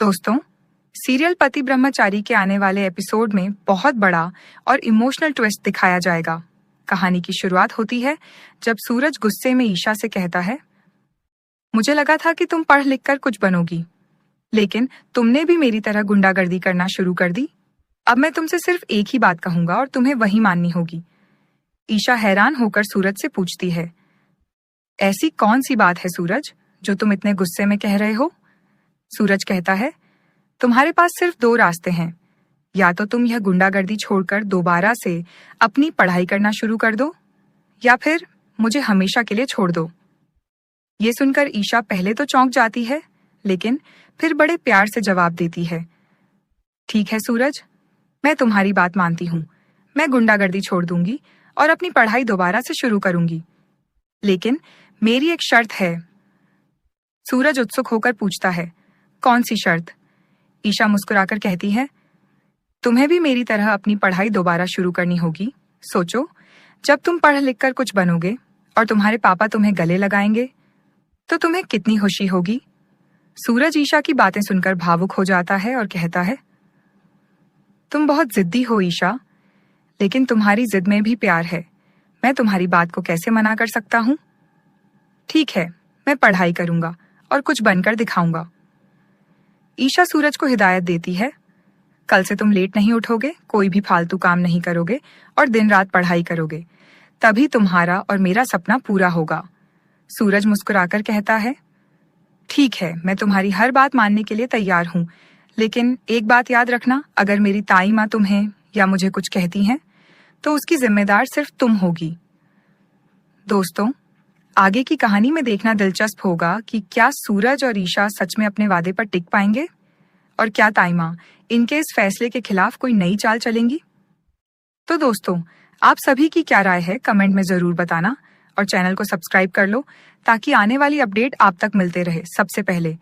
दोस्तों, सीरियल पति ब्रह्मचारी के आने वाले एपिसोड में बहुत बड़ा और इमोशनल ट्विस्ट दिखाया जाएगा। कहानी की शुरुआत होती है जब सूरज गुस्से में ईशा से कहता है, मुझे लगा था कि तुम पढ़ लिख कर कुछ बनोगी, लेकिन तुमने भी मेरी तरह गुंडागर्दी करना शुरू कर दी। अब मैं तुमसे सिर्फ एक ही बात कहूंगा और तुम्हें वही माननी होगी। ईशा हैरान होकर सूरज से पूछती है, ऐसी कौन सी बात है सूरज, जो तुम इतने गुस्से में कह रहे हो? सूरज कहता है, तुम्हारे पास सिर्फ दो रास्ते हैं। या तो तुम यह गुंडागर्दी छोड़कर दोबारा से अपनी पढ़ाई करना शुरू कर दो, या फिर मुझे हमेशा के लिए छोड़ दो। ये सुनकर ईशा पहले तो चौंक जाती है, लेकिन फिर बड़े प्यार से जवाब देती है, ठीक है सूरज, मैं तुम्हारी बात मानती हूँ। मैं गुंडागर्दी छोड़ दूंगी और अपनी पढ़ाई दोबारा से शुरू करूंगी, लेकिन मेरी एक शर्त है। सूरज उत्सुक होकर पूछता है, कौन सी शर्त? ईशा मुस्कुराकर कहती है, तुम्हें भी मेरी तरह अपनी पढ़ाई दोबारा शुरू करनी होगी। सोचो, जब तुम पढ़ लिख कर कुछ बनोगे और तुम्हारे पापा तुम्हें गले लगाएंगे तो तुम्हें कितनी खुशी होगी। सूरज ईशा की बातें सुनकर भावुक हो जाता है और कहता है, तुम बहुत जिद्दी हो ईशा, लेकिन तुम्हारी जिद में भी प्यार है। मैं तुम्हारी बात को कैसे मना कर सकता हूँ? ठीक है, मैं पढ़ाई करूंगा और कुछ बनकर दिखाऊंगा। ईशा सूरज को हिदायत देती है, कल से तुम लेट नहीं उठोगे, कोई भी फालतू काम नहीं करोगे और दिन रात पढ़ाई करोगे, तभी तुम्हारा और मेरा सपना पूरा होगा। सूरज मुस्कुराकर कहता है, ठीक है, मैं तुम्हारी हर बात मानने के लिए तैयार हूँ, लेकिन एक बात याद रखना, अगर मेरी ताई माँ तुम्हें या मुझे कुछ कहती हैं तो उसकी जिम्मेदार सिर्फ तुम होगी। दोस्तों, आगे की कहानी में देखना दिलचस्प होगा कि क्या सूरज और ईशा सच में अपने वादे पर टिक पाएंगे, और क्या ताई माँ इनके इस फैसले के खिलाफ कोई नई चाल चलेंगी। तो दोस्तों, आप सभी की क्या राय है कमेंट में जरूर बताना, और चैनल को सब्सक्राइब कर लो ताकि आने वाली अपडेट आप तक मिलते रहे सबसे पहले।